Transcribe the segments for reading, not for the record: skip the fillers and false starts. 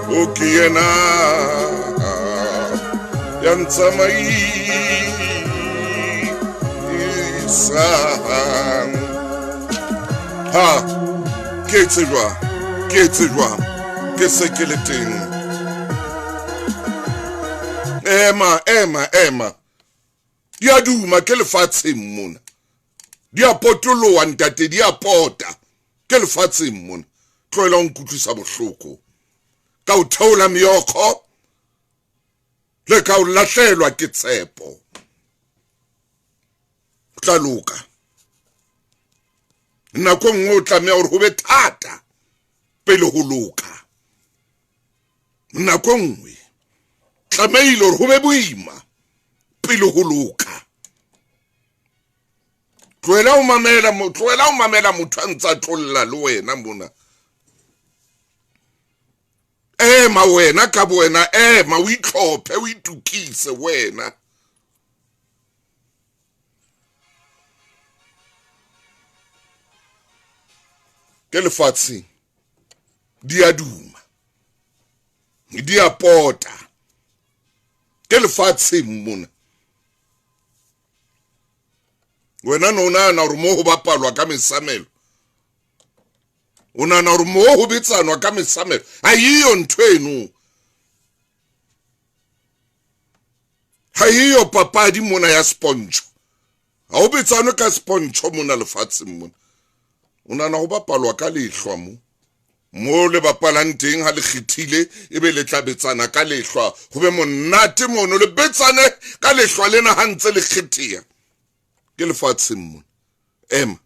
Okiena Yansamai Isan Ha Qu'est-ce que le ting Emma Yaduma quel fatsimmun Dia potolo antate dia pota quel fatsimmun Tloela o nkutlwisa bohloko ka o theola meokgo le ka o lahlelwa ke tshepo tla loka nako nngwe o tlameha hore ho be thata pele ho loka nako nngwe tlameile hore ho be boima pele ho loka tloela o mamela motho a ntsa tlolla le wena mona Ema wena ka buena ema o itlhophe o itukise wena ke lefatshe di a duma di a pota ke lefatshe mona wena nona na re mo ho bapalwa ka mesamelo Una na mo ho bitsanwa ka mesamelo ayiyo ntho eno hayiyo papadi mona ya sponge ha o bitsanwa ka sponge mona lefatshe mona una na ho bapalwa ka lehlwa mo le bapalang teng ha le khithile ebe le tlabetsana ka lehlwa ho be monate mono le betsane ka lehlwa lena ha ntse le khithia ke lefatshe mona Emma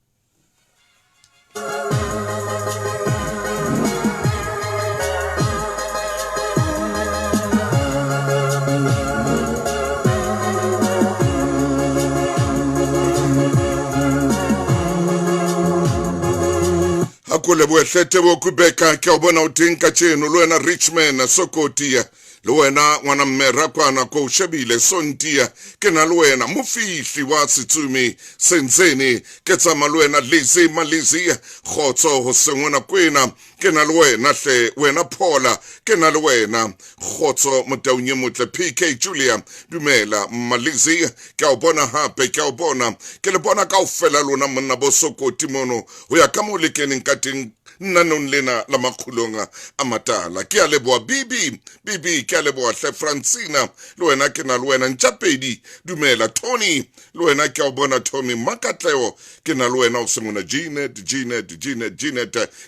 Akule bohlete bo kubeka ke o bona o tinka tsheno lo wena Richmond Sokotia le wena ngwana mmerakwana ko shebile Sontia ke na le wena mofihli wa Setsumi Senzeni ke tsama le wena Lizzy Malizia khotso ho sengwana kwena ke na le wena hle wena Paula ke na le wena khotso motaunye motle PK Julia dumela Malizia ke o bona hape ke o bona ke le bona ka o fela lona monna bo Sokoti mono ho ya ka mo le keneng ka teng nanon lena la makhulonga amatala ke a leboa bibi ke a leboa hle Francina le wena ke na le wena Ntjapedi dumela Tony le wena ke a bona Tommy Makatleo ke na le wena o semona Jeanette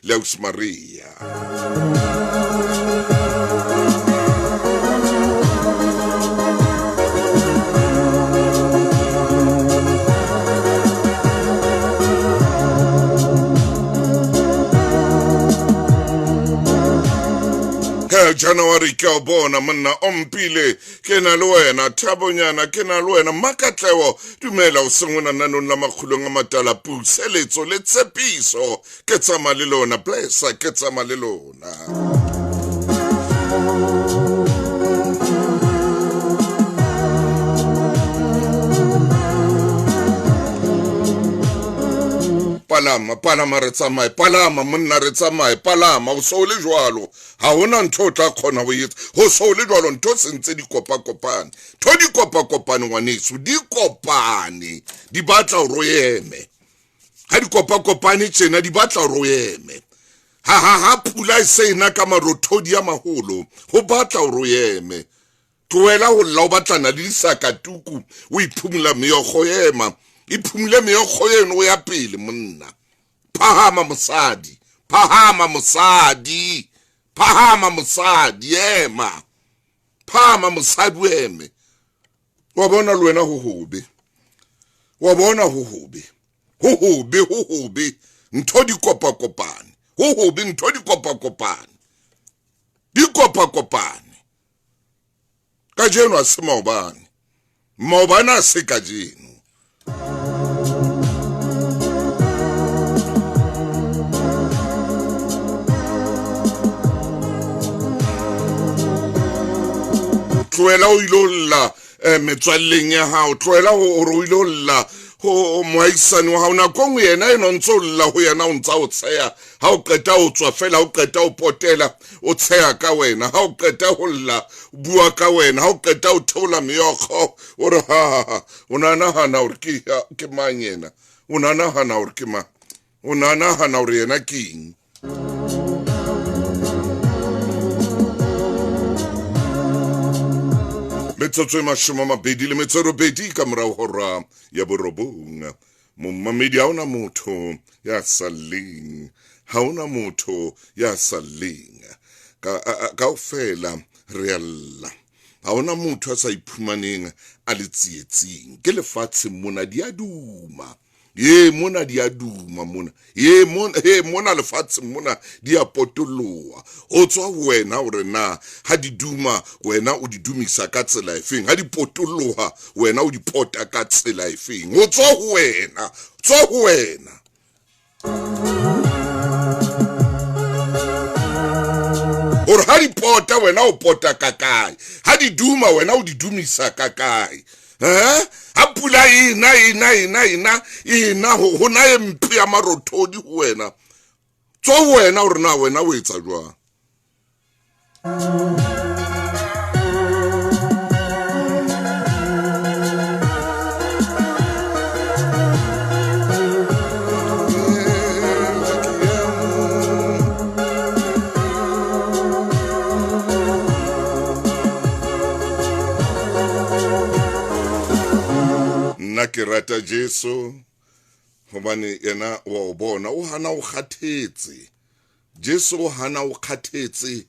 Leus Maria January ke o bona monna ompile ke na le wena Thabonyana ke na le wena Makatleo dumela o sengwana nanon la makhulong a matala puseletso le tsepiso ke tsama le lona blessa ke tsama le lona Palama re tsamaye palama monna re tsamaye palama o so le jwalo ha hona ntho tla khona ho etsa ho so le jwalo ntho sentse di kopane tho di kopane ngwanesu di kopane di batla o royeme ha di kopane tjena di batla o royeme ha pula sena ka marothodi ya maholo ho batla o royeme tloela ho lla o batlana le disakatuku o iphumula meokgo yema iphumule meokgo yeno o ya pele monna phahama mosadi ema phahama mosadi weme wa bona le wena ho hobe wa bona ho hobe ntho di kopane ho hobe ntho di kopane ka jeno a se maobane a se ka jeno tloela o ilolla metswalleng ya hao tloela o ilolla ho moaisane wa hao nako nngwe yena eno ntse o lla ho yena o ntsa o tsheya ha o qeta o tswa fela ha o qeta o potela o tsheya ka wena ha o qeta ho lla bua ka wena ha o qeta o theola meokgo o re ha o nahana hore ke mang yena o nahana hore ke mang o nahana hore yena ke eng metsotso e 20 ka morao hora ya borobong momamedi ha ona motho ya saleng ha ona motho ya saleng kaofela re alla ha ona motho a sa iphumaneng a le tsietsing ke lefatshe mona di a duma mona di a duma mona mona lefatshe mona di a potoloha o tswa wena hore na ha di duma wena o di dumisa ka tsela efeng ha di potoloha wena o di pota ka tsela efeng o tswa wena or ha di pota wena o pota ka kae ha di duma wena o di dumisa ka kae ha pula ina ho na empe ya marothodi ho wena tswa wena hore na wena o etsa jwang ke rata Jesu hobane yena wa o bona o hana o kgathetse Jesu o hana o kgathetse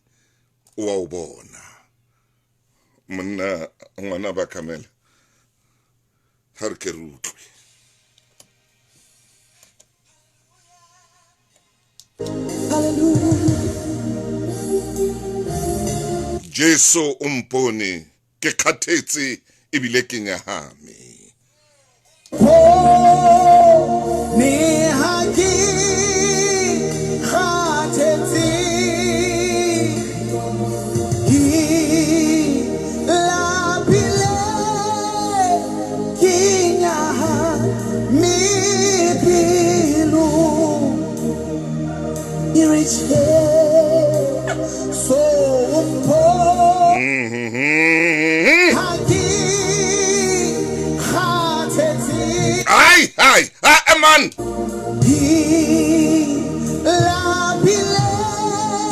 wa o bona monna ngwana ba Kamela har ke rutlwe Jesu o mpone ke kgathetse ebile ke nyahame man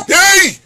hey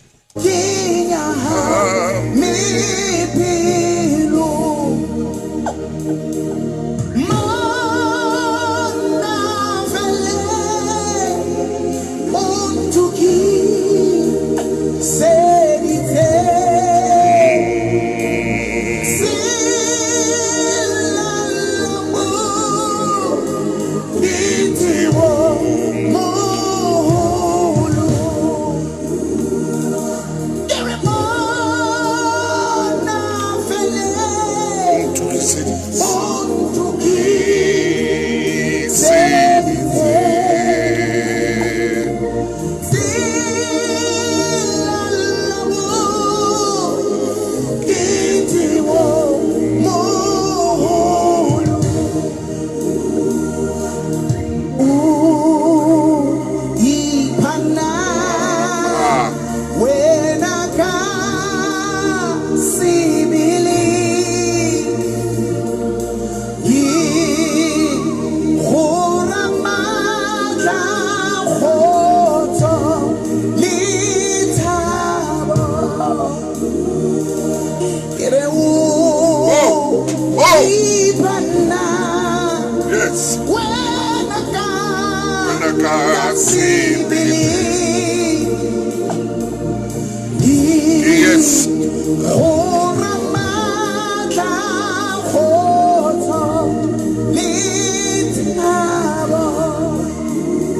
yes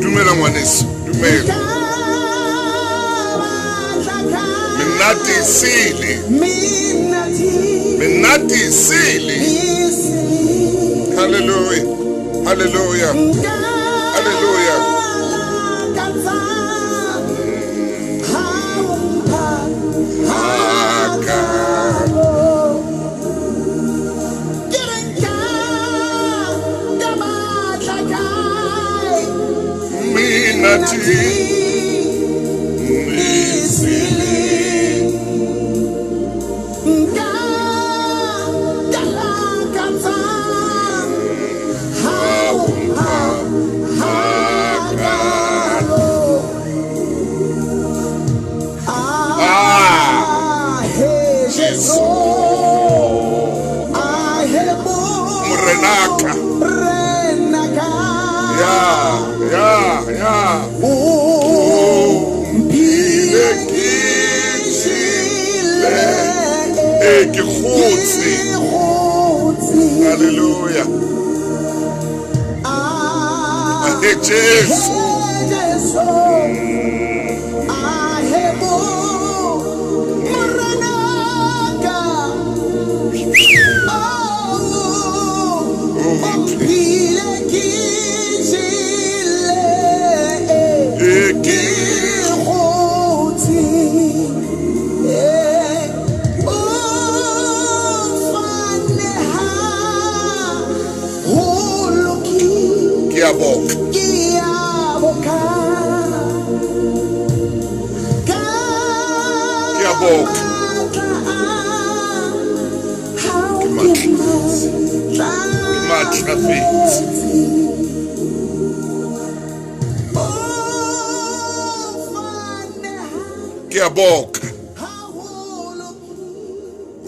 dumela ngwaneso dumela minati sili hallelujah hallelujah hallelujah fetse. Hallelujah. Hey, Jesus.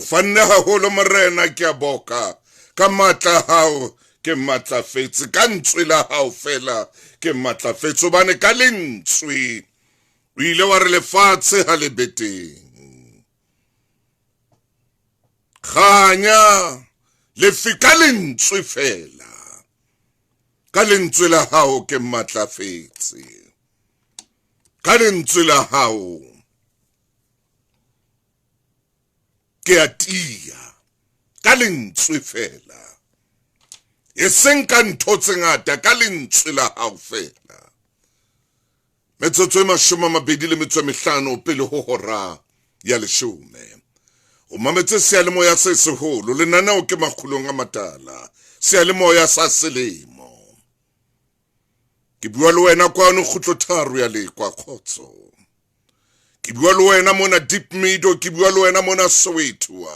Fanne haholo morena ke a boka ka matla hao ke matlafetse ka ntswe la hao fela ke matlafetse bane ka lentswe o ile wa re lefatshe ha le beteng khanya le fika lentswe fela ka lentswe la hao ke matlafetse ka lentswe la hao ke atia ka lentswe fela e seng ka ntho tse ngata ka lentswe la hao fela. Metsotso e 25 pele ho hora ya 10 o mametse seyalemoya se seholo lenaneo ke makgulong a matala seyalemoya sa selemo ke bua le wena kwano khutlo tharo ya le kwa Khotso ke bua le wena mona Deep Meadow ke bua le wena mona Soweto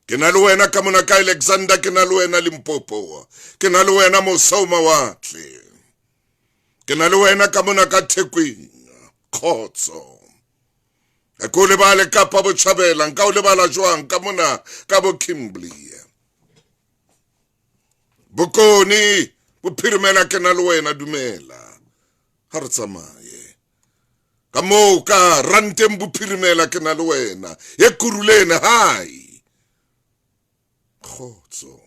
ke na le wena ka mona ka Alexander ke na le wena Limpopo ke na le wena mo Mawatle ke na le wena ka mona ka Thekwini Khotso ko le ba le Kapa Botjhabela nka o le bala jwang ka mona ka bo Kimberley Bokoni Bophirimela ke na le wena dumela ha re tsamaye ka mo ka Ranteng Bophirimela ke na le wena e Kurulene hai Khotso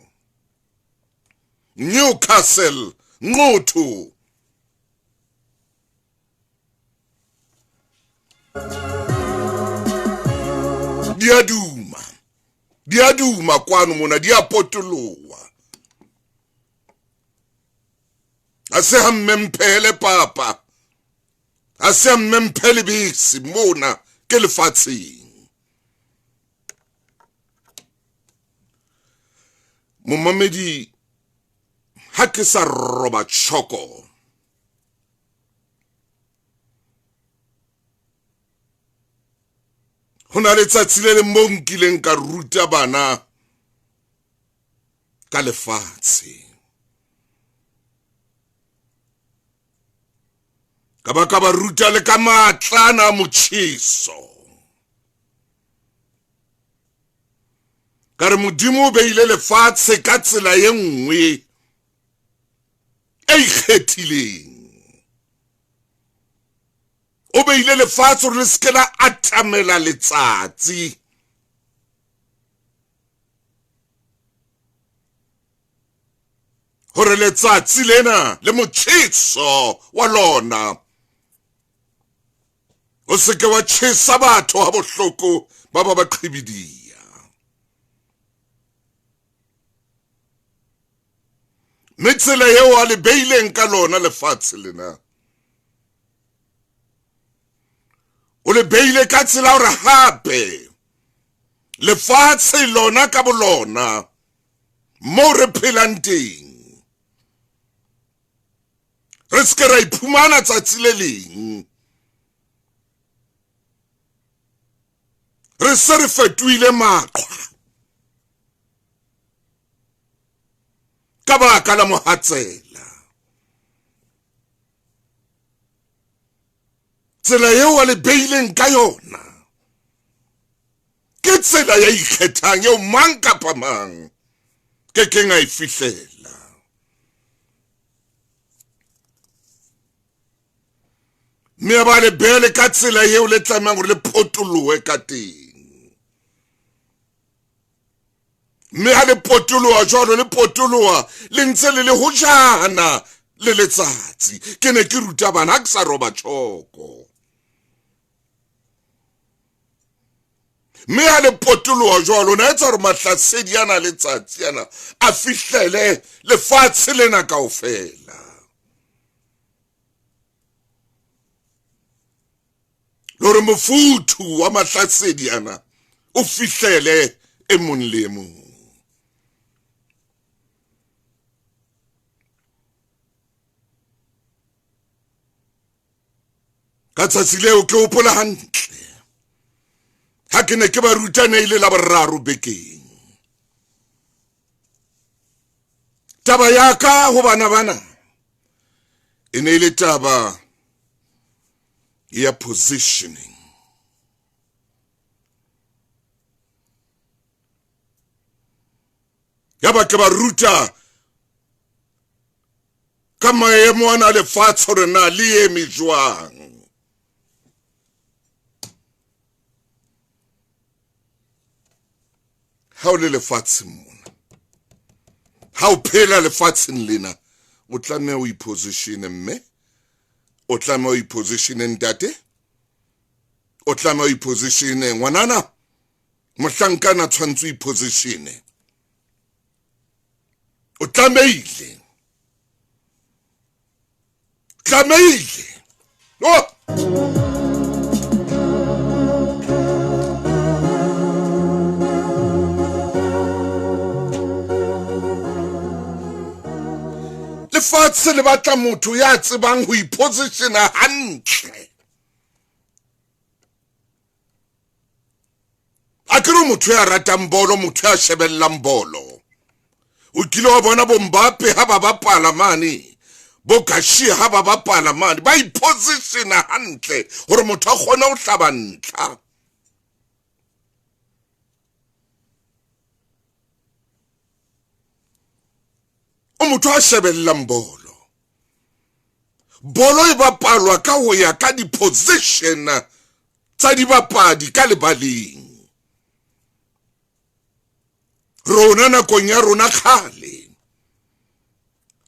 Newcastle Ngquthu diaduma kwano mona diapotolowa ase hammemphele papa ase hammemphele bisi mona ke lefatsheng momamedi ha ke sa roba tshoko hona le tsatsi le monkileng ka ruta bana ka lefatshe ka ba ruta le ka matlana motjhiso ka re modimo o beile lefatshe ka tsela ye nngwe e ikgethileng o beile lefatshe re le se ke la atamela letsatsi hore letsatsi lena le motjhiso wa lona o se ke wa tjhesa batho ha bohloko ba ba qhibidia metsela yeo a le beileng ka lona lefatshe lena o le beile ka tsela hore hape lefatshe lona ka bolona mo re phelang teng re se ke ra iphumana tsatsi le leng re se re fetohile maqhwa ka baka la mohatsela tsela yeo a le beileng ka yona ke tsela ya ikgethang yeo mang kapa mang ke keng a e fihlela mme ba le bele ka tsela yeo le tlamang gore le photolohe ka teng mme ha le potoloha jwalo le potoloha le ntse le hojana le letsatsi ke ne ke ruta bana ha ke sa roba tjhoko mme ha le potoloha jwalo na etsa hore mahlasedi ana letsatsi ana a fihlele lefatshe lena kaofela lore mofuthu wa mahlasedi ana o fihlele e mong le mong ka tsatsi leo ke hopola hantle ha ke ne ke ba rutane ile la boraro bekeng taba ya ka ho bana e ne ile taba ya positioning ya ba ke ba ruta ka maemo ana lefatshe hore na le eme jwang ha o le lefatsheng mona ha o phela lefatsheng lena o tlameha o ipositione mme o tlameha o ipositione ntate o tlameha o ipositione ngwanana mohlankana tshwantse o ipositione o tlameile oh lefatshe le batla motho ya tsebang ho ipositiona hantle a ke re motho ya ratang bolo motho ya shebellang bolo o kile wa bona bo Mbappe ha ba bapala mane bo Kashi ha ba bapala mane ba ipositiona hantle hore motho a kgone ho hlaba ntla o motho a shebellang bolo e bapalwa ka ho ya ka di position tsa dibapadi ka lebaleng rona nakong ya rona khale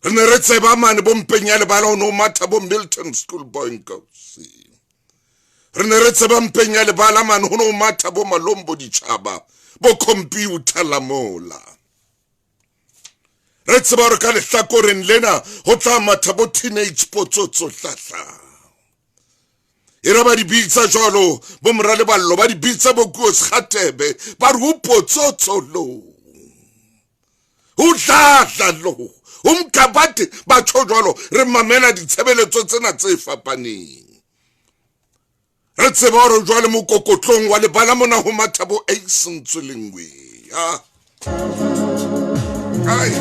re ne re tseba mane bo Mpenya Lebala o no matha bo Milton Schoolboy Nkosi re ne re tseba Mpenya Lebala mane ho no matha bo Malombo Ditjhaba bo computer la mola re tseba re ka lehlakoreng lena ho tla matha bo teenage potsotso hlahla era ba di bitsa jwalo bo Morale Ballo ba di bitsa bo Kosi Kgatebe ba re ho potsotso lo ho hlahla lo umkabate ba tjho jwalo re mamela ditshebeletso tsena tse fapaneng re tseba hore jwale mokokotlong wa Lebala mona ho matha bo Ace Ntsolengwe ai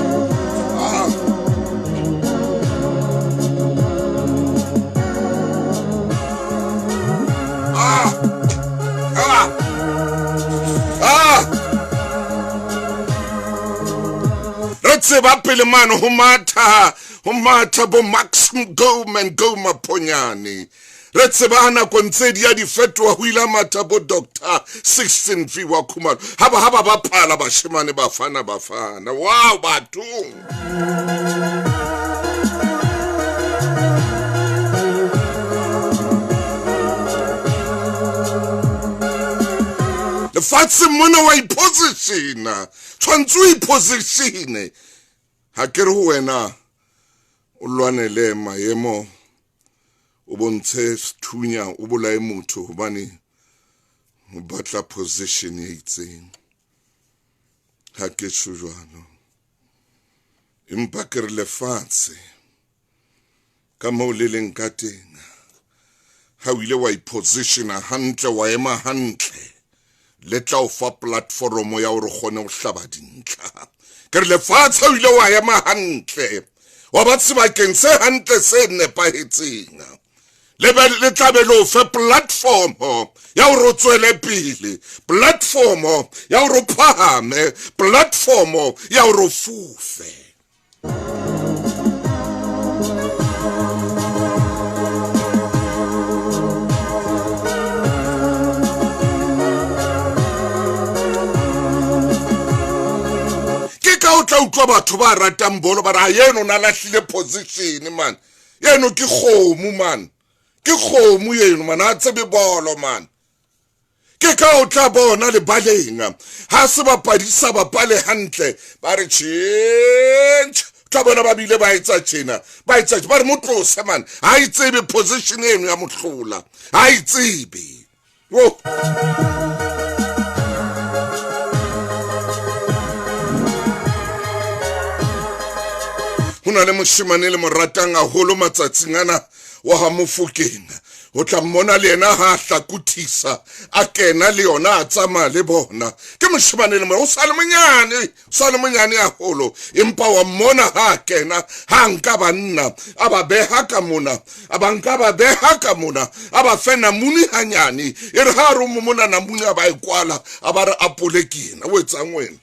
re ba pele mane ho matha bo Maxim Goma Ponyane re tseba nako ntse di ya di fetoha ho ila matha bo Dr. 16 Fiwa Khumalo ha ba bapala bashemane bafana wow bathong lefatshe mona wa ipositiona tshwantse o ipositione ha ke re ho wena o lwanele maemo o bontshe sethunya o bolae motho hobane o batla position e itseng ha ke tshujwana empa ke re lefatshe ka mo le leng ka teng ha o ile wa ipositiona hantle wa ema hantle le tla o fa platform ya hore kgone ho hlaba dintlha ke re lefatshe o ile wa ema hantle wa ba sebakeng se hantle se nepahetseng le tlabe le o fe platform ya hore o tswele pele platform ya hore o phahame platform ya hore o fufe utlwa batho ba ratang bolo ba ra yeno na lahlile position man yeno ke khomu man ke khomu yeno man a tsebe bolo man ke ka o tla bona le baleng ha se bapadisa ba pale hantle ba re change tla bona ba bile ba etsa tjena ba etsa ba re motlose man ha itsebe position eno ya mohlola ha itsebe wo hona le moshimane le moratang a holo matsatsing ana wa ha Mofokeng o tla mmona le yena ha hlakuthisa a kena le yona a tsama le bona ke moshimane le o sa le monyane a holo empa wa mmona ha kena ha nka banna a ba beha ka mona a ba nka ba beha ka mona a ba fena muni hanyane e re ha ro mona na muni a ba ikwala a ba re apolekina o etsang wena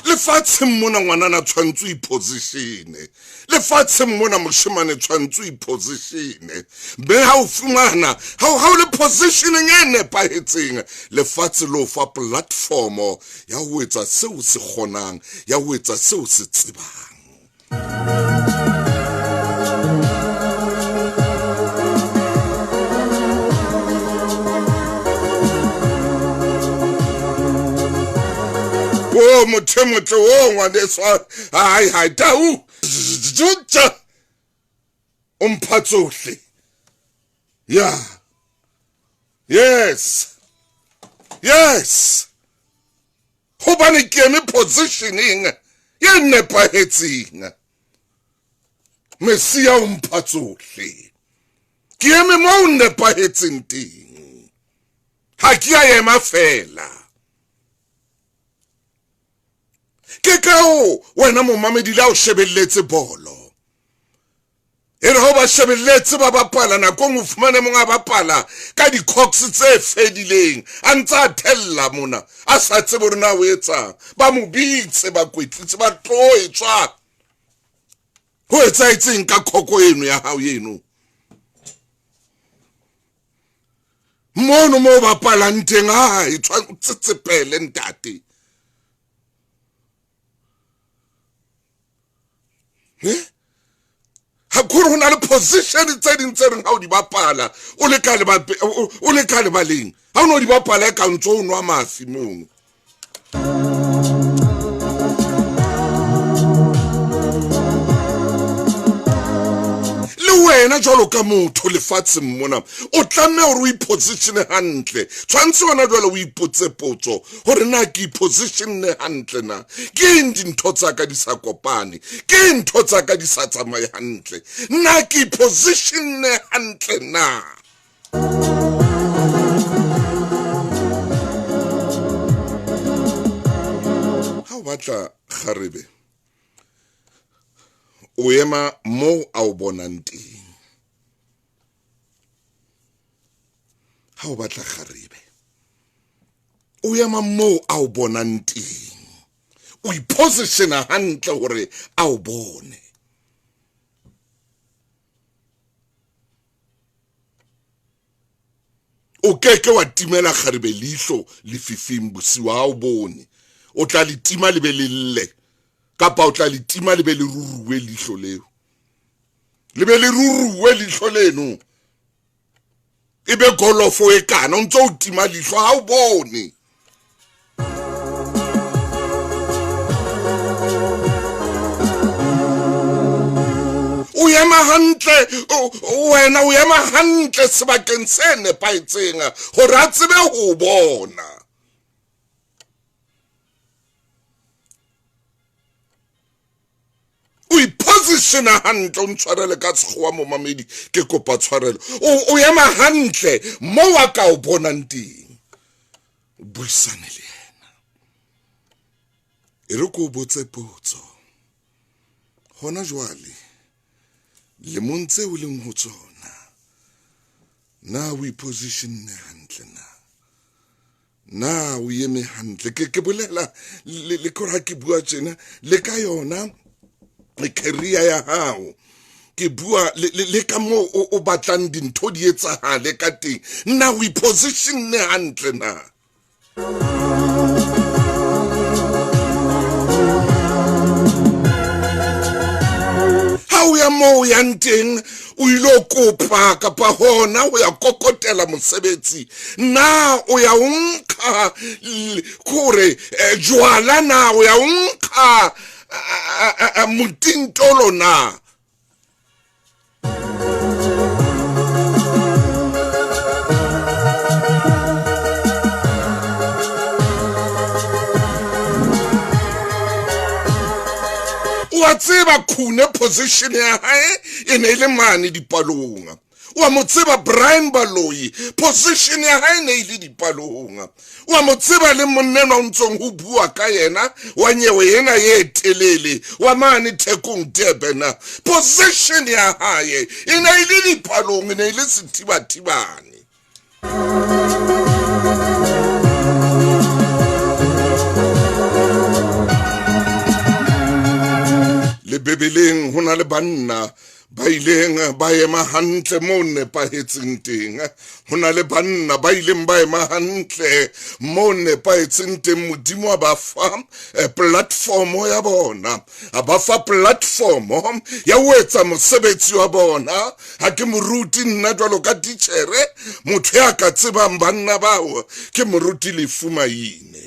lefatshe mona ngwanana tshwantse position lefatshe mona moshimane tshwantse position be ha o fumana ha o le positioning e nepahetseng lefatshe lo fa platform ya ho etsa seo se kgonang ya ho etsa seo se tsebang o mothemotle o ngwaneswa hai tau jutja umphatsohle yeah yes hobane ke eme positioning ye nepahetseng Mesia umphatsohle ke eme mo nepahetseng teng ha ke a ema fela ke kao wena momamedi la o shebelletse bolo e re ho ba shebelletse ba bapala na ko mofumane monga bapala ka di cocks tse fedileng a ntse a thella mona a sa tsebe rena o etsa ba mo bitse ba kwetlitse ba tloetswa ho etsa itseng ka khoko eno ya hao yeno mono mo bapala nteng ha e tshwantse pele ntate ha khuru hona le position tse ding tse reng ha o di bapala o le ka le baleng ha o no di bapala ka ntso o nwa mafi mono wena jwalo ka motho lefatshe mona o tlameha hore o iposition hantle tshwantse wena jwale o ipotse potso hore na ke position hantle na ke dintho tsa ka di sa kopane ke ntho tsa ka di sa tsamaye hantle na ke position hantle na ha o batla kgarebe o ema mo a o bonang teng ha o batla kgarebe o ema mo a o bonang teng o ipositiona hantle hore a o bone o keke wa timela kgarebe leihlo le fifing bosiwa ha o bone o tla le tima le be le lle kapa o tla le tima le be le ruruwe leihlo leo le be le ruruwe leihlo leno e be golofo e kana o ntse o tima leihlo ha o bone o ema hantle wena o ema hantle sebakeng se nepahetseng hore a tsebe ho bona o ipositiona hantle o ntshwarele ka tshgowa momamedi ke kopa tshwarelo o ema hantle mo wa ka o bonang teng o buisane le yena e re ko botse potso hona jwale le montse o leng ho tsona na o iposition hantle na o eme hantle ke bolela le kora ke bua tjena le ka yona le career ya hao ke bua le ka mo o batlang dintho di etsahale ka teng na o position ne hantle na o ya mo ya nteng o ilo kopa kapa hona o ya kokotela mosebetsi na o ya unka kore jwala na o ya unka mutintolo na wa tseba khune position ya hae e ne le mane dipalonga wa mo tseba Brian Baloyi position ya hae ne ile dipalonga wa mo tseba le monnena o ntsong ho bua ka yena wa nyewe yena ye telele wa mane Thekong Durban position ya hae e ne ile dipalonga ne ile sethibathibane le bebeleng hona le banna ba ileng ba ema hantle mo nepahetseng teng hona le banna ba ileng ba ema hantle mo nepahetseng teng modimo a ba fa platform ya bona a ba fa platform ya ho etsa mosebetsi wa bona ha ke moruti nna jwalo ka teachere motho ya ka tsebang banna bao ke moruti Lefumaine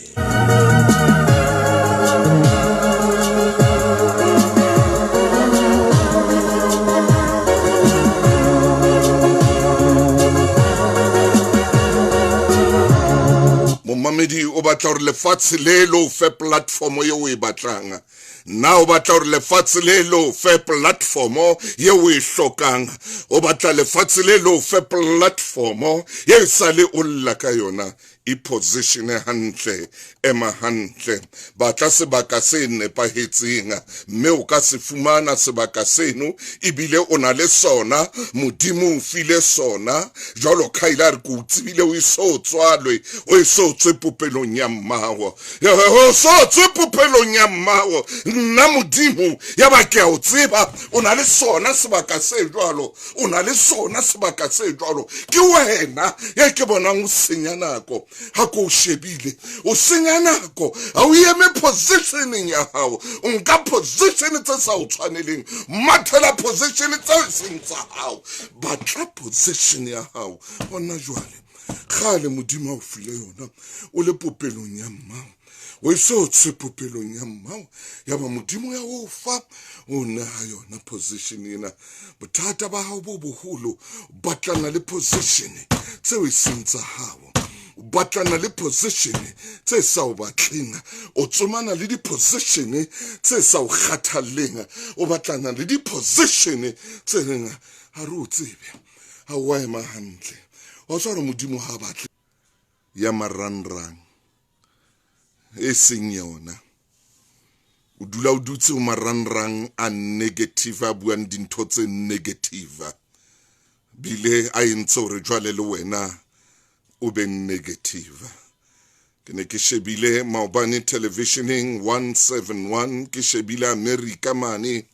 Mamedi o batla hore lefatshe le lo fe platform ye o e batlang na o batla hore lefatshe le lo fe platform ye o e hlokang o batla lefatshe le lo fe platform ye sale o lla ka yona I position hantle ema hantle batla sebaka se nepahetseng mme o ka se fumana sebaka seno ibile o na le sona modimo o file sona jalo khaila re go tsibile o iso tswalwe o iso tswe popelong ya mmawo o so tswe popelong ya mmawo nna modimo ya ba ke o tseba o na le sona sebaka se jalo o na le sona sebaka se jalo ke wena ya ke bona o senya nako ha ko shebile o senya nako a o eme positioning ya hao nka position tse sa o tshwaneleng mathela position tse seng tsa hao batla position ya hao bona jwale khale modimo o file yona o le popelong ya mmao o iso tse popelong ya mmao ya ba modimo ya o fa o na yona position ena bothata ba hao bo boholo batlana le position tse o isentsa hao batlana le position tse sa o batlinga o tsomana le di position tse sa o kgathallenga o batlana le di position tse renga ha re o tsebe ha wa ema hantle o tsara modimo ha batle ya maranrang e seng yona o dula o dutse o maranrang a negative a buang dintho tse negative bile a entse hore jwale le wena o be negative ke ne ke shebile maobane televisioning 171 ke shebile America mane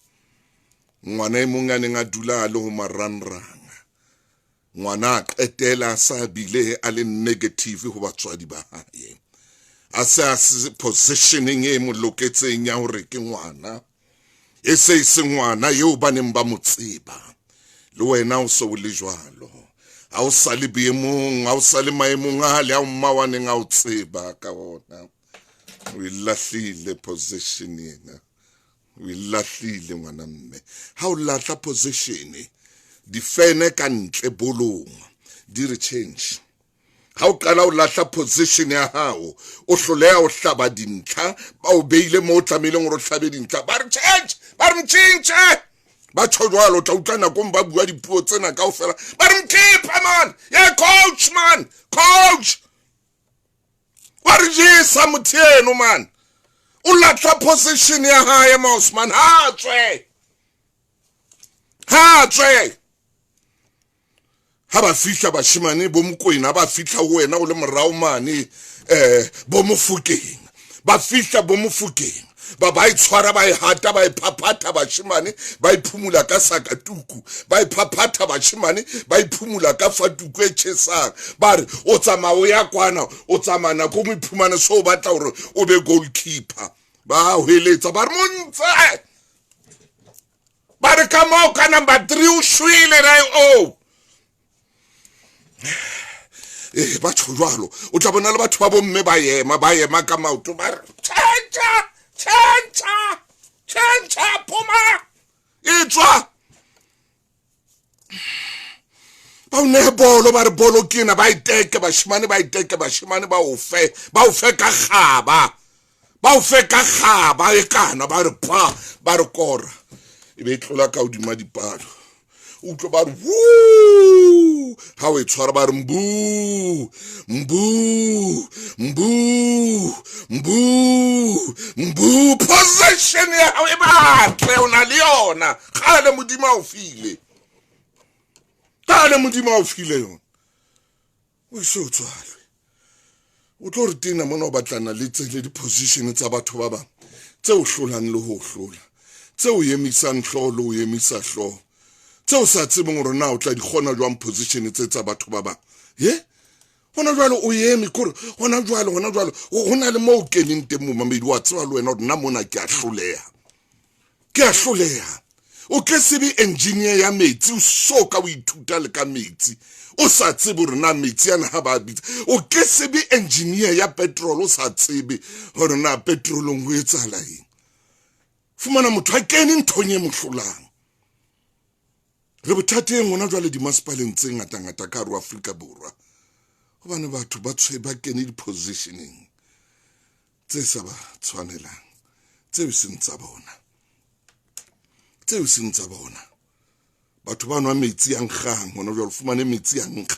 ngwana e mong a neng a dula le ho maranrang ngwana a qetela sa bile a le negative ho batswadi ba hae a sa positioning e mo loketseng ya hore ke ngwana e se ngwana eo ba neng ba mo tseba le wena o so le jwalo a o sale boemong a o sale maemong a le a mmawaneng a o tseba ka bona o ilahlile position ena o ilahlile ngwana mme ha o lahla position difene ka ntle bolong di re change ha o qala o lahla position ya hao o hloleha o hlaba dintlha ba o beile mo tlameleng hore o hlabe dintlha ba re change ba re change ba tshwalo tla utlana go mba bua dipuo tsena kaofela ba re mkeepa man yeah coach man coach wa re jisa mothieno man o lahla position ya hae mouse man ha tswe ha ba fihla bashimane bo Mokoena ba fihla ho wena o le morao mane bo Mofokeng ba fihla bo Mofokeng ba itshwara ba ihata ba iphaphatha bashimane ba iphumula ka sakatuku ba iphaphatha bashimane ba iphumula ka fatuku e tshesang ba re o tsamao ya kwana o tsamana go mo iphumana so batla hore o be goalkeeper ba hoeletsa ba re montse ba re ka mo ka number 3 o shwile re o ba tshojalo o tla bona le batho ba bomme ba yema ka maoto ba re chancha poma etswa ba une bolo ba re bolo kena ba iteke bashimane ba ofe ka gaba e kana ba re pa ba re kora e be tlola ka odima dipalo o tlo ba re woo ha o tshwara ba re mbu possession ya hao e batle ona le yona kgale modimo o file yona o se o tswalwe o tlo re tena mona o batlana le tsele di position tsa batho ba bang tse o hlolang le ho hlola tse o yemisang hlolo o yemisa hlolo tse o sa tsebeng gore na o tla di gona jwang position tse tsa batho ba bang hona jwalo o yemi kore hona jwalo hona le mo o keneng teng mo mamedi wa tseba le wena gore nna mona ke a hloleha o ke se be engineer ya metsi o soka o ithuta le ka metsi o sa tsebe gore na metsi yana ha ba bitsa o ke se be engineer ya petrol o sa tsebe gore na petrolong ho etsala eng fumana motho a kene nthong e mohlolang re bothateng ngona jwale di masipaleng tse ngata ka ro Afrika Borwa hobane batho ba ba kene di positioning tse sa ba tshwanelang tse seng tsa bona batho ba nwa metsi a nkgang ngona jwale fumane metsi a nkga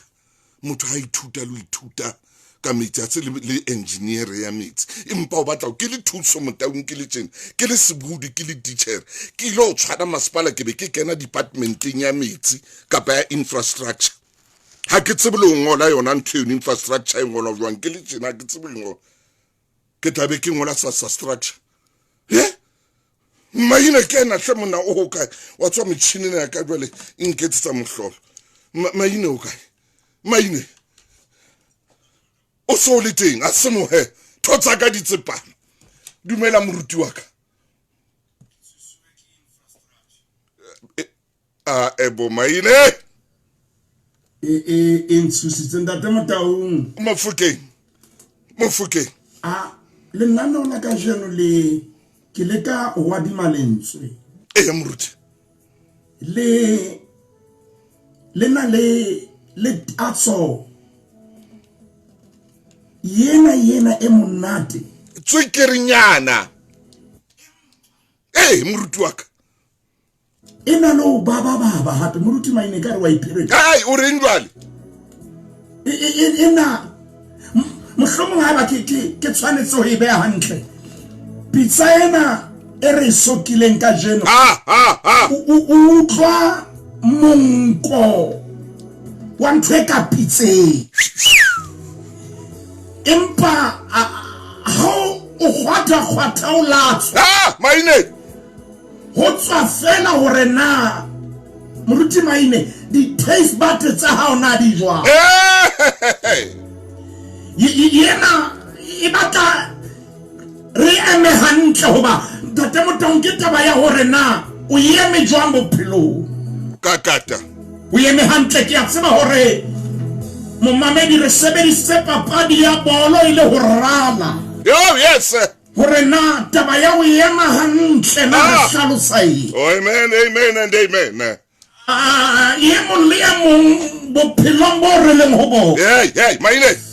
motho ha ithuta ka metsi a tse le engineer ya metsi empa o batla ke le thuso motaung ke le tjena ke le sebudi ke le teacher ke lo tshwana masipala ke be ke kena departmenteng ya metsi kapa ya infrastructure ha ke tsebe le ngola yona ntho ya infrastructure e ngola jwang ke le tjena ke tsebe ngo ke tabe ke ngola sa structure maina ke na hle mona o ka wa tswa metšhini ya ka jwale inketsa mohlolo maina o kae maina o so le teng a se mohe thotsa ka ditsepana dumela moruti wa ka ebo maine ntshusitse ntate Motaung mofukeng le nna nona ka jeno le ke leka wa di malentswe ya moruti le na le tatso yena e monate tswekerinyana moruti wa ka ena lo baba hape moruti maine ka re wa ipere o reng jwale ena mohlomong ha ba ke tshwanetse ho e beha hantle pizza ena e re sokileng ka jeno o utlwa monko wa ntho e ka pizzeng empa ha o kgwatha o latswa maine ho tswa fela hore na moruti maine di taste buds tsa hao na di jwa yena e batla re eme hantle hoba ntate Motaung ke taba ya hore na o eme jwang bophelong kakata o eme hantle ke a tseba hore momamedi re sebedisitse papadi ya bolo ile ho rala yes hore na taba ya o ema hantle na re hlalosa amen and amen ye mong le ye mong bophelong bo re leng ho bona maine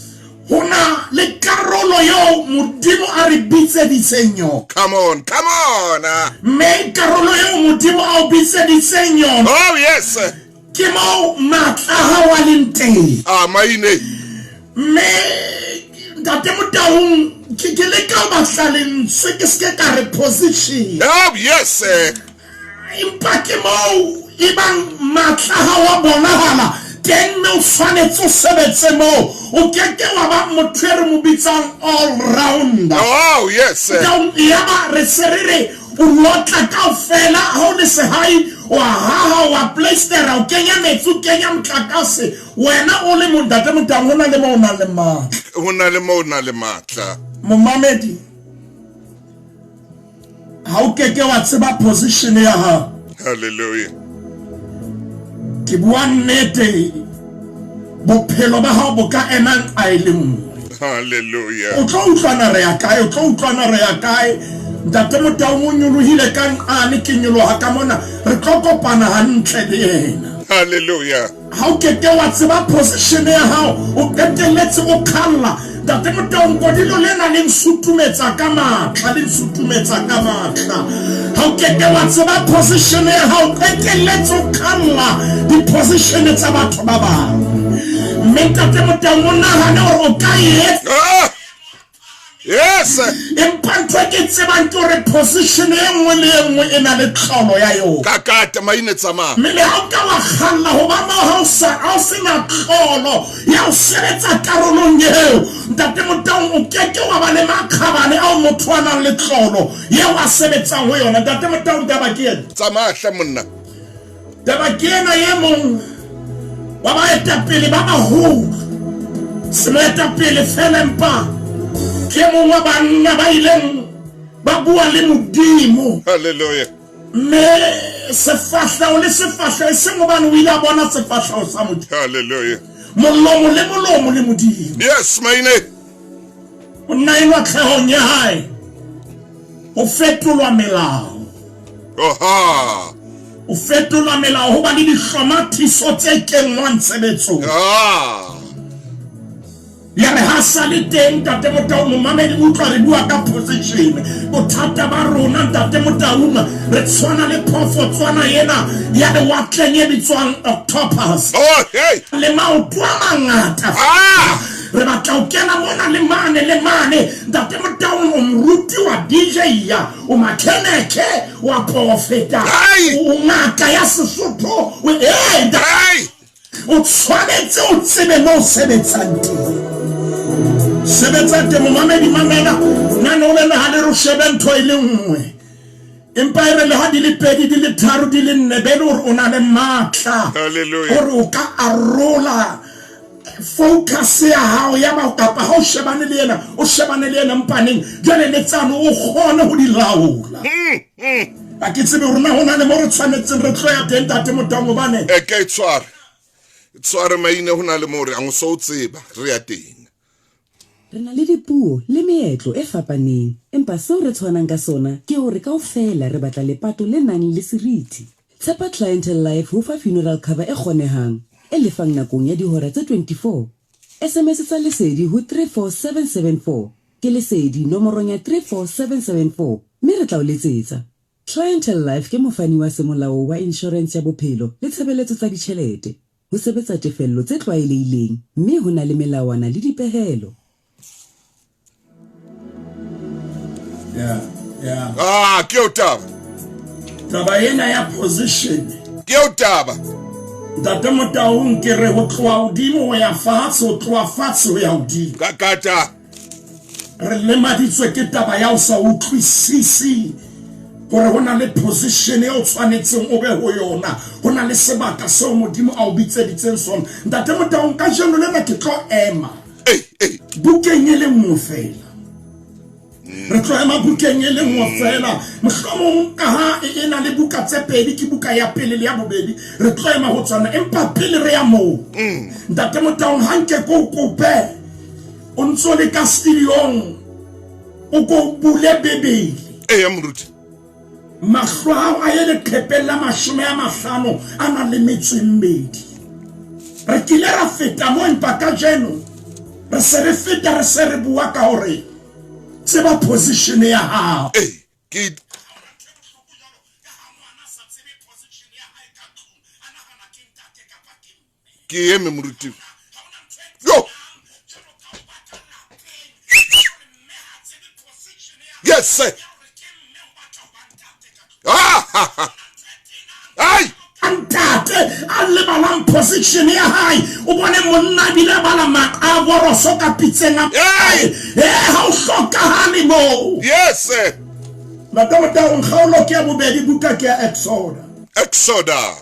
hona le karolo yo modimo a re bitseditseng yona come on me karolo yo modimo a o bitseditseng yona yes ke mo matla ha wa leng teng maine me ntate Motaung ke le ka batlaleng se ke se ka re position yes impa ke mo ibang matla ha wa bonahala teng me o tshwanetse o sebetse mo o keke wa ba motho re mo bitsang all rounder. Oh yes. Ya ba re serere o lotla kaofela ha o le sehai wa haha wa playstera o kenya metsi o kenya motlakase wena o le montate motang hona le mo ona le matla. Hona le mo ona le matla. Momamedi ha o keke wa tseba position ya ha. Hallelujah. Ke bua nnete bophelo ba hao bo ka ena a ile mo. Hallelujah. O tlo utlwana re ya kae o tlo utlwana re ya kae ntate motao mo nyolohile kang ane ke nyoloha ka mona re tlo kopana hantle le yena. Hallelujah. Ha o keke wa tseba position ya hao o keteletse o khalla ntate motao ngodilo lena le nsutumetsa ka matla le nsutumetsa ka matla. Ha o keke wa tseba position ya hao o keteletse o khalla di position tsa batho ba bang. Ntate motao mo nahane hore o ka etsa. Yes. Empantwa ke tsebang ke re position e nngwe le nngwe ena le tlolo ya yona. Kakata maine tsama. Mme ha o ka wa khalla ho ba mo ha o se na tlolo ya o sebetsa karolong eo. Ntate motao o keke wa ba le makhabane a motho a nang le tlolo ya wa sebetsang ho yona. Ntate motao taba ke ena. Tsamahla monna. Taba ke ena ye mong wa ba etapele ba baholo. Se mo etapele fela mpa. Ke mongwe banna ba ileng ba bua le Modimo. Hallelujah. Me sefahla o le sefahla e seng obane o ile a bona sefahla o sa Modimo. Hallelujah. Molomo le Modimo. Yes maine. O nna e tlhehong ya hae o fetolwa melao. Oha. O fetolwa melao ho ba le dihlomathiso tse kenngwang tshebetsong. Ya re hasa le teng ntate motao momamedi utlwa re bua ka position bothata ba rona ntate motauma re tshwana le phofotswana yena ya le watleng e bitswang octopus. Oh hey. Le maoto a mangata. Re batla o kena mona le mane ntate motao o mruti wa DJ ya o makeneke wa profeta o ngaka ya Sesotho o tshwanetse o tsebe mo sebetsang teng. Sebetsa te momamedi mamela nana o le ha le ro shebe ntho ile nngwe empa ere le ha di le pedi di le tharo di le nne be le hore o na le matla. Hallelujah. Hore o ka arola focus ya hao ya ba kapa ha o shebane le yena o shebane le yena mpaneng jale le tsano o kgone ho di laola. A ke tsebe rona hona le mo re tshwanetseng re tlo ya teng tate motango bane e ke tsware maine hona le mo re ang so tseba re ya teng. Re na le dipuo le meetlo e fapaneng empa seo re tshwanang ka sona ke hore kaofela re batla lepato le nang le seriti. Tshepa Clientele Life ho fa funeral cover e kgonehang e lefang nakong ya dihora tse 24. SMS tsa lesedi ho 34774 ke lesedi nomorong ya 34774 mme re tla o letsetsa. Clientele Life ke mofani wa semolao wa insurance ya bophelo le tshebeletso tsa ditjhelete. Ho sebetsa tefello tse tlwaelehileng mme ho na le melawana le dipehelo. Yeah. Ke o taba. Taba ena ya position. Ke o taba. Ntate motao nke re ho tloa hodimo ho ya fatshe ho tloa fatshe ho ya hodimo. Kakata. Re lemaditswe ke taba ya o sa utlwisisi hore hona le position e o tshwanetseng o be ho yona. Hona le sebaka seo Modimo a o bitseditseng sona. Ntate motao nka jeno lena ke tlo ema. Bukeng e le nngwe fela. Re tlo ema bukeng e le nngwe fela. Mohlomong ka ha e na le buka tse pedi ke buka ya pele le ya bobedi. Re tlo ema ho tsana empa pele re ya moo. Ntate motao hanke ko kope. O ntso le ka studiong. O ko bule bebele. Ya moruti. Mahlo a ye le khepella 50 a na le metso e mmedi. Re kile ra feta mo empa ka jeno. Re se re feta re se re bua ka hore tseba position ya hao. Ke eme moruti. Yo. Yes sir. Ai. ntate a lebalang position ya hae o bone monna bile bala makaboroso ka pitseng a ha o hlokahale mo. Yes. Ntate o nkgaolo ke ya bobedi buka ke ya Exoda.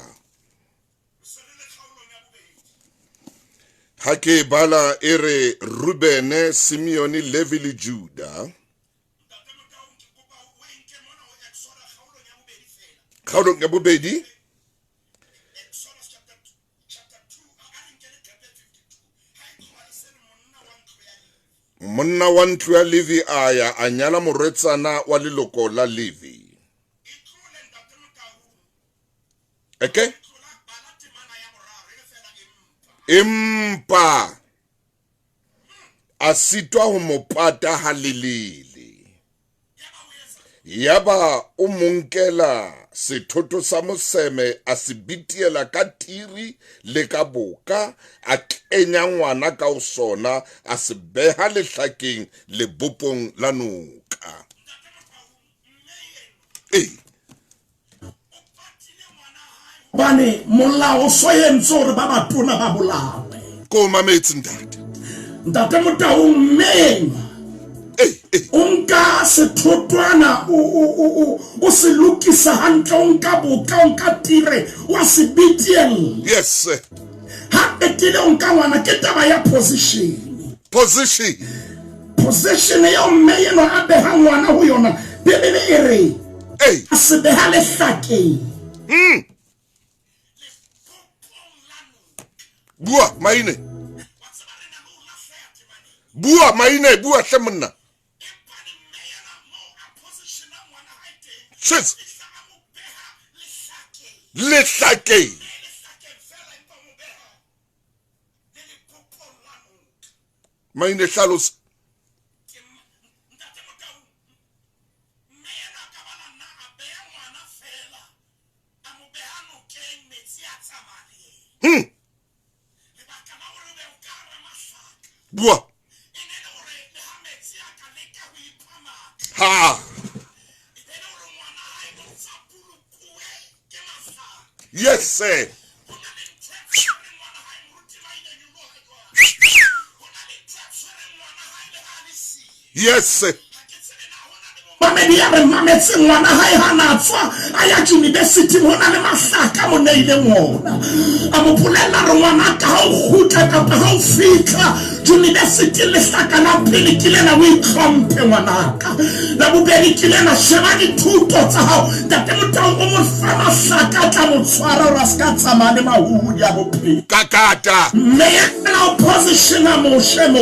Hake bala ere Rubene, Simeoni, Levi le Juda. Khaolo ya bobedi. Monna wa ntlo ya Levi aya anyala moretsana wa leloko la Levi. Okay? Empa asitwa ho mopata halelele. Yaba o monkela sethoto sa moseme a se bitiela ka tiri le ka boka a kenya ngwana ka o sona a se beha lehlakeng lebopong la noka. Bane molao soyentse hore ba batona ba bolawe. Ko mametse Ntate Motaung mmeng unka sethotwana o se lokisa hantle unka boka unka tire wa se bitiel. Yes. Ha etile unka ngwana ke taba ya position ya mme yeno a beha ngwana ho yona bebele ere a se beha lehlakeng. Bua maine bua hle monna. Shit. Lehlakeng. Maine hlalosa. Bua. Ha. Yes, sir. Yes, sir. Mametse ngwana hae hana tswa a ya university mona le mahlaka mo neile ngona a mo polela re ngwana ka ha o khuta ka ha o fika university le hlaka la pele kilena o itlhomphe ngwanaka la bobedi kilena sheba dithuto tsa hao Ntate Motaung o mo fa mahlaka tla mo tshwara ra ska tsamane mahudi a bophelo kakata me na opposition a mo shemo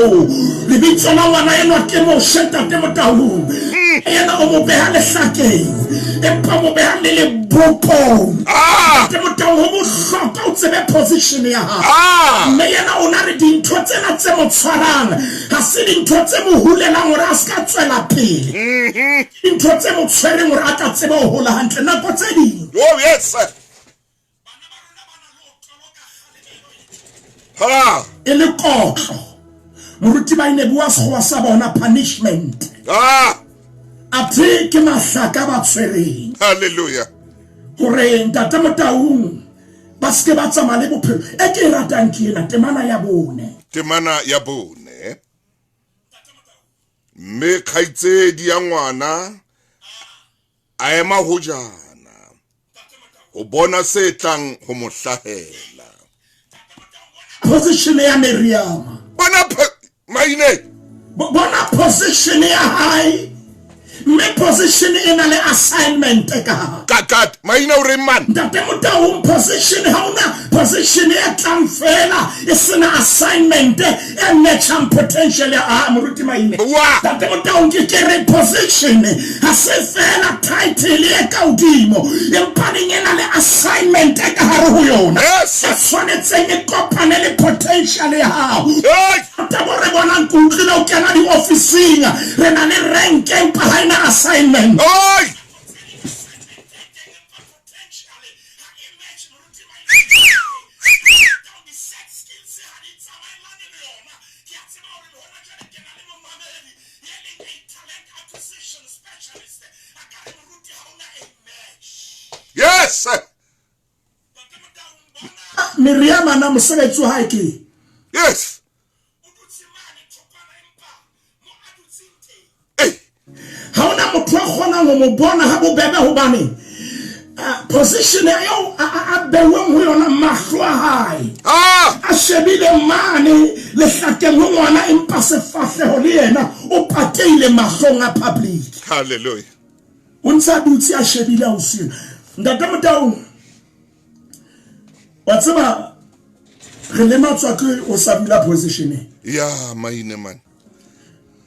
le bitso la ngwana eno ke mo sheta Ntate Motaung ena o mo beha lehlakeng empa mo beha le bopo Ntate Motaung ho mo hloka o tsebe position ya hao mme yena o na re dintho tsena tse mo tshwarang ha se dintho tse mo hulelang hore a ska tswela pele dintho tse mo tshwereng hore a ka tseba ho hola hantle nako tse ding. Oh yes sir. Ele kotlo moruti ba ine bua sekgowa sa bona punishment ate ke mahlaka ba tshwereng. Hallelujah. Hore Ntate Motaung ba ske ba tsamaya le bophelo e ke ratang ke ena temana ya bone mme khaitsedi ya ngwana a ema ho jana o bona se tlang ho mo hlahela position ya Miriam bona position ya hae me position ina le assignment ka kakat maina o re man Ntate Motaung position ha una position ya tlamfela isina assignment e nature potential ya moruti maine Ntate Motaung ke re position ha se fela title e ka udimo empani ina le assignment ka hare ho yona tshwanetse e kopane le potential ya hao tabore bona nkutlile o kena di officing re na le rank empa ha ina assignment yes Miriam na mosebetsi wa hae ke. Yes. Hey. Ha ona motho a kgona go mo bona ha bobebe hobane position yo a beweng ho yona mahlo a hae. A shebile mane le hlakeng ho ngwana empa se fahleho le yena o pateile mahlong a public. Hallelujah. O ntsa dutse a shebile a usile. Ntate Motaung. Wa tseba re lematswa ke o sabila position e. Ya maine man.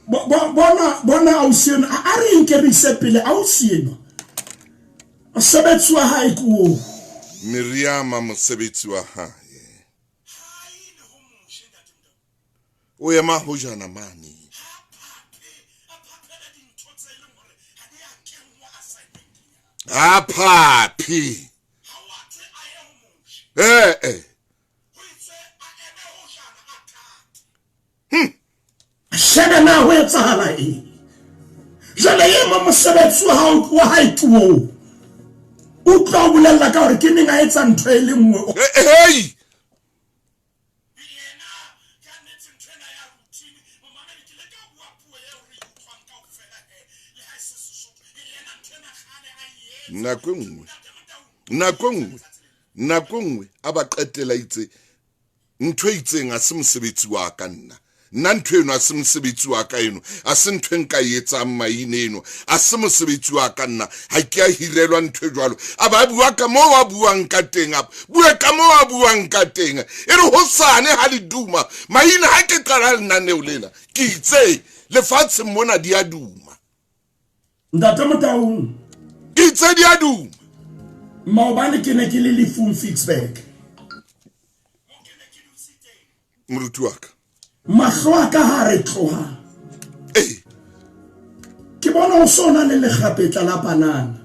Bona a usile a re inkerise pele a usile. Mosebetsi wa hae ke o. Miriam mosebetsi wa hae. O ema ho jana mane. Papi. Shebe na ho etsahala e. Jale ye mo mosebetsi wa hae ke o. O tla bolella ka hore ke neng a etsa ntho e le nngwe. Hey. Nakongwe aba qetela itse ntho itseng a se mosebetsi wa ka nna ntho eno a se mosebetsi wa ka eno a se ntho nka etsa maine eno a se mosebetsi wa ka nna ha ke a hirelwa ntho jwalo aba bua ka mo wa buang ka teng aba bua ka mo wa buang ka teng e re hosane ha le duma maina ha ke qala nna ne olela ke itse lefatshe mona di a duma Ntate Motaung ke itse di a duma maobane ke ne ke le lefung Fixback moruti wa ka mahlo a ka ha re tloha ke bona o sona le lekgapetla la banana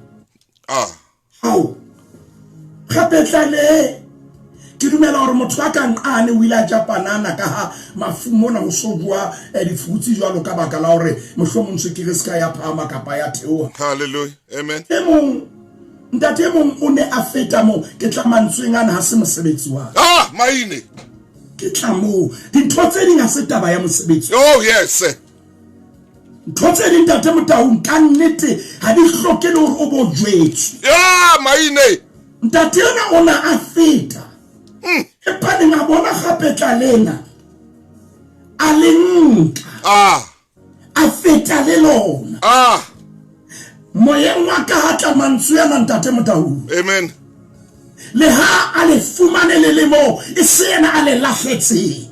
hao kgapetla le ke dumela hore motho a ka nqane o ile a ja banana ka ha mafumo na ho so bua difutsi jwalo ka baka la hore mohlomong se ke re ska ya phama kapa ya theoha. Hallelujah, amen. Ntate mong o ne a feta mo ke tla mantsweng ana ha se mosebetsi wa maine ke tla mo dintho tse ding ha se taba ya mosebetsi. Oh yes. Ntho tse ding Ntate Motaung ka nnete ha di hloke le hore o bo jwetse. Maine ntate yona ona a feta e pa nna bona kgapetla lena a le nka a feta le lona moyeng wa ka ha tla mantswe yana Ntate Motaung. Amen. Le ha a le fumane le mo e se yena a le lahletseng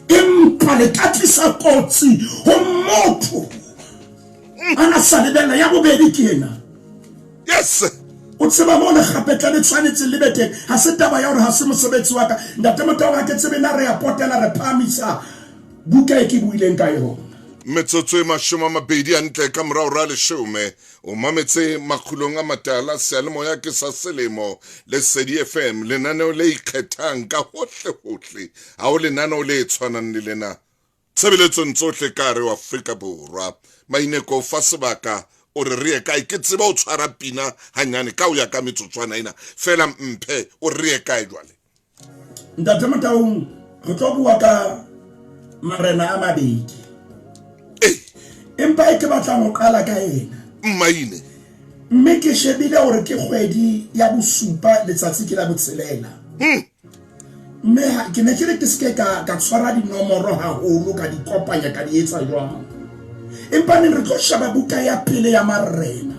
empa le katlisa kotsi ho motho ana sa lebella ya bobedi ke yena. Yes. O tseba mo le kgapetla le tshwanetse le bete ha se taba ya hore ha se mosebetsi wa ka Ntate Motaung ha ke tsebe na re ya potela re phamisa buka e ke buileng ka yona. Metsotso e mashome a mabedi a ntle ka morao ra leshome o mametse makgulong a matala seyalemoya ke sa selemo le Sedi FM lenaneo le ikgethang ka hohle ha o lenaneo le tshwanang le lena tshebeletsong tsohle ka re wa Afrika Borwa maineko fa sebaka o re re kae ke tseba o tshwara pina hanyane ka o ya ka metsotswana ena fela mphe o re kae jwale. Ntate Motaung re tlo bua ka marena a mabedi empa e ke batla mo qala ka ena maine mme ke shebile hore ke kgwedi ya bosupa letsatsi ke la botshelela mme ke ne ke re ke ske ka tshwara dinomoro haholo ka di kopanya ka di etsa jwang empa ne re tlo sheba buka ya pele ya marena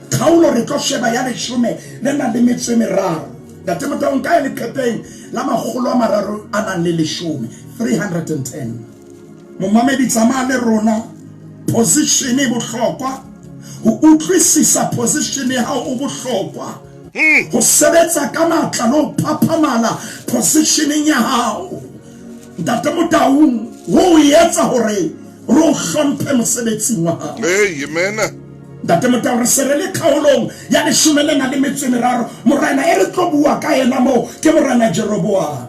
kgaolo re tlo sheba ya 13 Ntate Motaung ka le phepeng la 310 momamedi tsamaya le rona position e bohlokwa ho utlwisisa position ya hao o bohlokwa ho sebetsa ka matla lo phaphamala positioning ya hao Ntate Motaung ho etsa hore ro hlomphe mosebetsing wa hao. Amen. Ntate Motaung re serele khaolong ya 13 morena e re tlo bua ka yena mo ke morena Jeroboam.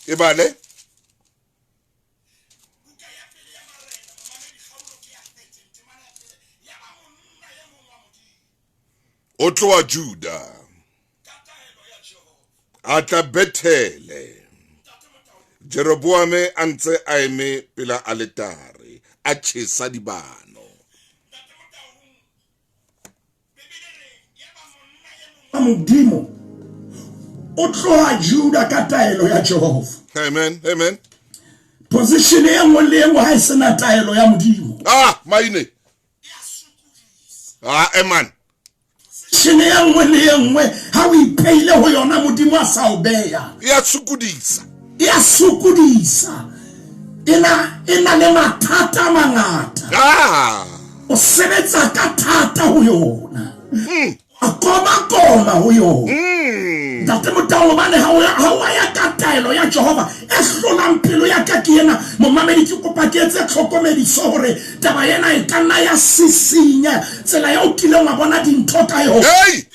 Ebale o tloa Juda a tla Bethele. Jeroboame a ntse a eme pela aletare a tjhesa dibano. Modimo o tloa Juda ka taelo ya Jehova. Amen, amen. Position e nngwe le nngwe ha e sena taelo ya Modimo. Maine. Amen. Position e nngwe le nngwe ha o ipeile ho yona Modimo a sa o beya. Ya sukudisa. Ya sukudisa. Ina le mathata a mangata. O sebetsa ka thata ho yona. A koma ho yona. Ntate Motau bane ha o ya ka taelo ya Jehova e hlolang pelo ya ka ke yena momamedi ke kopa ke etse tlhokomediso hore taba yena e ka nna ya sisinya tsela ya o kile wa bona dintho ka yona. Hey!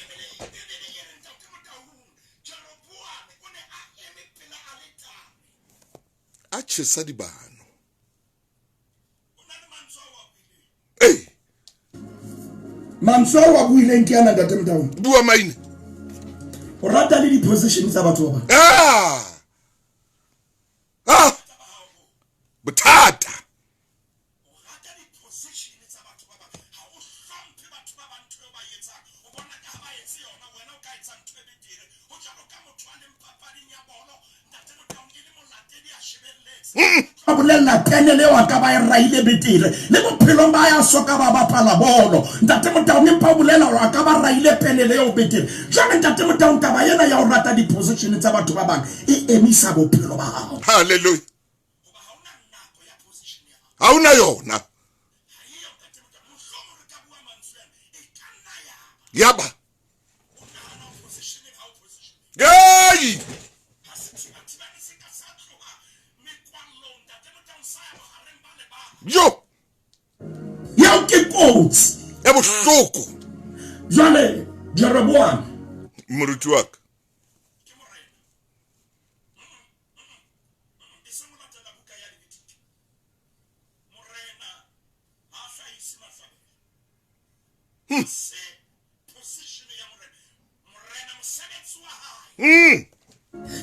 A tjhesa dibano. Hey! Mantswa wa buileng ke yana Ntate Motau. Bua Maine. O rata le di position tsa batho ba. Bothata. Abulella penele wa ka ba raile betile le bophelo ba ya soka ba bapala bolo. Ntate Motau ne pa bulela wa ka ba raile penele yo betile. Jana Ntate Motau ka ba yena ya o rata di position tsa batho ba bang e emisa bophelo ba hao. Hallelujah. Hauna yona. Yaba. Yay! Yo! Ya ke kotsi. E bohloko. Jale Jeroboam. Moruti wa ka.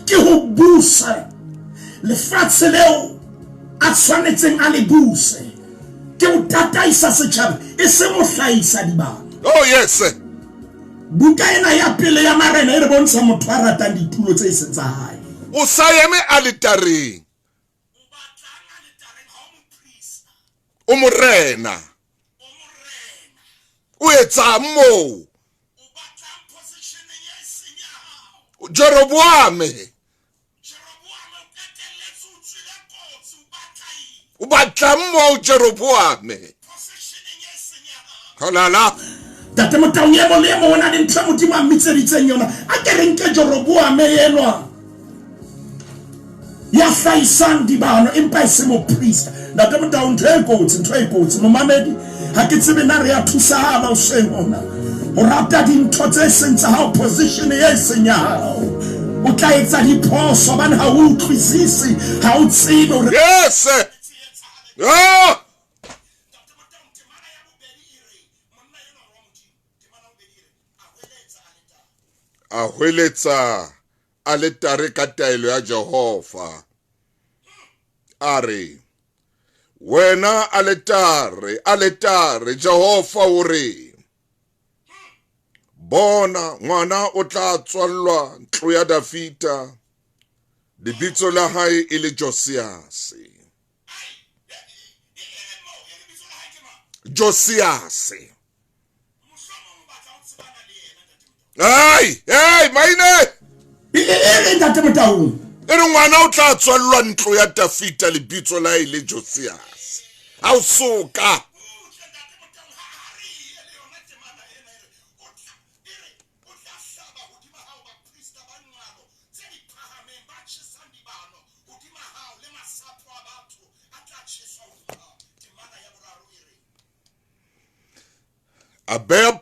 Ke ho busa le fatshe leo a tshwanetseng a le buse. Ke o tataisa setjhaba e se mo hlahisa dibana. Oh yes. Buka ena ya pele ya marena e re bontsha motho a ratang ditulo tse seng tsa hae. O sa eme alitareng. O morena. O etsa mo. Jeroboame. O batla mo Jeroboame. Halala. Tate Motau ye mo le mo na dintla Modimo a mitseditseng yona. A ke re nke Jeroboame yenwa. Ya hlaisang dibano empa e se mo priest. Tate Motau ntho e kotsi momamedi ha ke tsebe na re ya thusahala o seng ona. O rata dintho tse seng tsa hao position e seng ya hao. O tla etsa diphoso bana ha o utlwisisi ha o tsebe hore Yes. A hweletsa aletare ka taelo ya Jehova. Are wena aletare Jehova o re bona ngwana o tla tswallwa ntlo ya Dafita lebitso la hae e le Josias. Hey, Maine! Ntate Motau. E re ngwana o tla tswallwa ntlo ya Dafita lebitso la hae le Josias. Ha o soka. A beya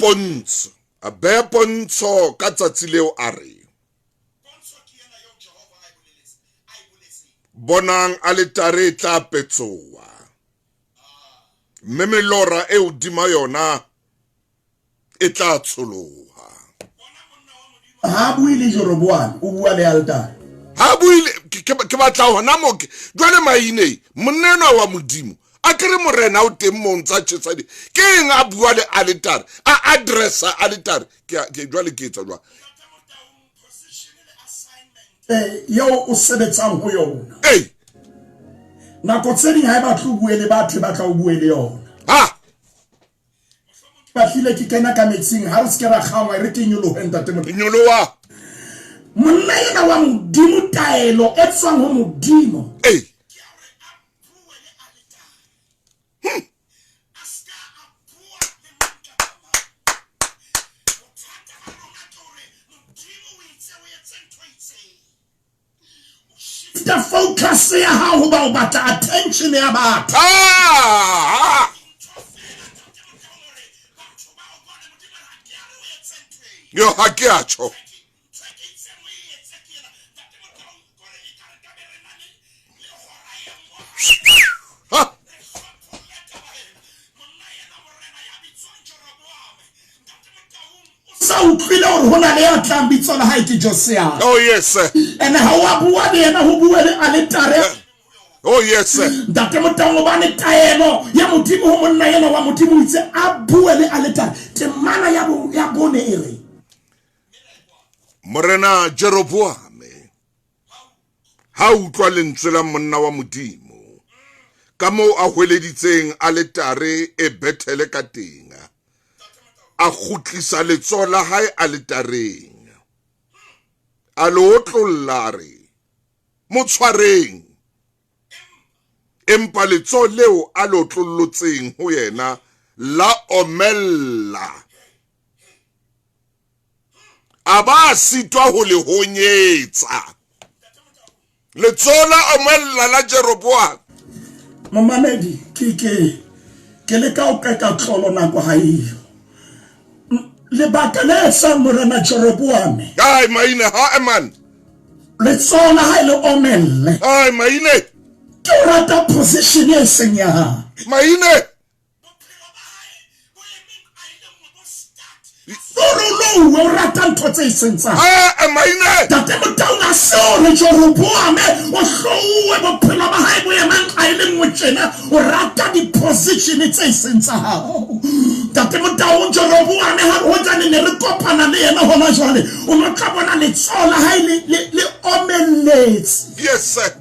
pontsho ka tsatsi leo a re bonang aletare tla petsoa mme melora e hodima yona e tla tsholoha. ha buile Jeroboam o bua le altare ha buile ke batla hona mo ke jwale maine monnena wa modimo a kere morena o teng mo ntsa tshetsadi ke eng a bua le altare a addressa altare ke jwale ke etsa jwa yo o sebetsang ho yona ei nako tse ding ha ba tlo bue le batho ba tla o bue le yona ha ba hlile ke kena ka metsing ha re se ke ra kgangwa re ke nyolo ntate mo nyolowa monna ena wa modimo taelo e tswang ho modimo ei the focus ya how ba o batla attention ya batho yo ha ke atsho sa utlwile hore hona le ya tlang bitso la hae ke Josiah oh yes and ha wa bua le yena ho bua le altare oh yes ntate motango ba ne taelo ya modimo ho monna yena wa modimo itse a bua le altare te mana ya bone ere morena Jeroboam ha utlwa lentswe la monna wa modimo ka mo a hweleditseng altare e Bethele ka teng a khutlisa letso la hae altareng a lo tlollare mo tshwareng empa letso leo a lo tlollotseng ho yena la omella aba sitwa ho le honyetsa letso la omella la Jeroboam mamamedi ke le ka o ka tlolo nako ha iyo le bakale sa morena Jeroboam ai maine ha man le tsona ha ile omelle ai maine ke rata position e senya maine Solo lo rata ntho tse sentsang maine tate motanga sore Jeroboam o hlowe bophelo ba hae bo yena a ile ngwetsena o rata di position tse sensang tate motang Jeroboam ha ho tsane ne re kopana le yena hona jwale o mo tla bona le tsola ha le omelletse yes sir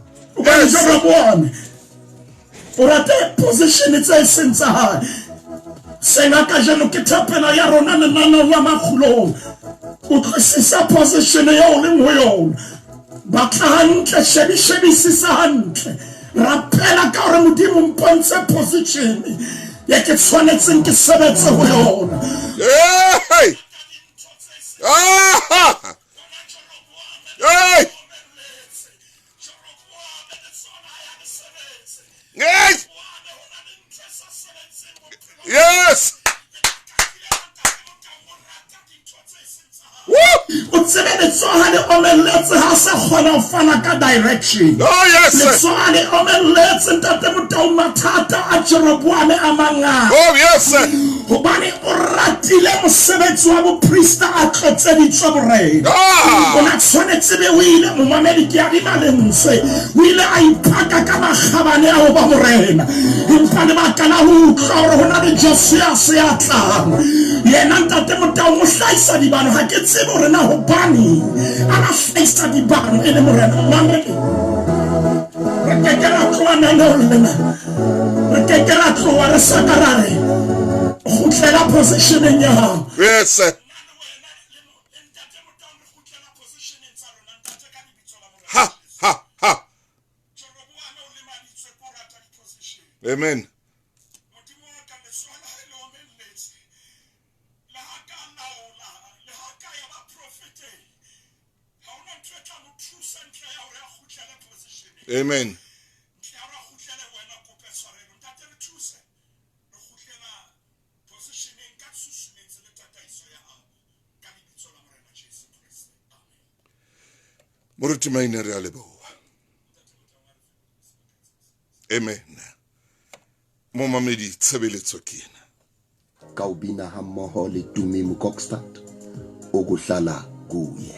yes Jeroboam o rata position tse sensang senga ka jeno ke thapela ya rona le nana wa makgulong o tlisisa position ya o le mo yona ba tla hantle shebisisa hantle rapela ka hore modimo mpontshe position ya ke tshwanetseng ke sebetse ho yona hey hey yes yes o tsebe le tsoha le omelletse ha sa kgona ho fana ka direction oh yes le tsoha le omelletse ntate motao mathata a Jeroboam a mangata oh yes hobane o ratile mosebetsi wa bopriesta a tlotse ditsoborena o na tshwanetse be o ile momamedi ke a di malense o ile a ipaka ka magabane a ho ba morena empa le baka la ho utlwa hore ho na le Josiah se a tlang yena ntate motao mo hlaisa dibano ha ke tsebe hore na hobane a ba hlaisa dibano e le morena mamedi re kekera tloana lena re kekera tloa re sakarare la position ya hao yes ha ha ha amen amen Moruti maina re a leboha amen mo mamedi tshebeletso kena ka ubina ha mmoho le Tumi Mokokstad o kuhlala kuye.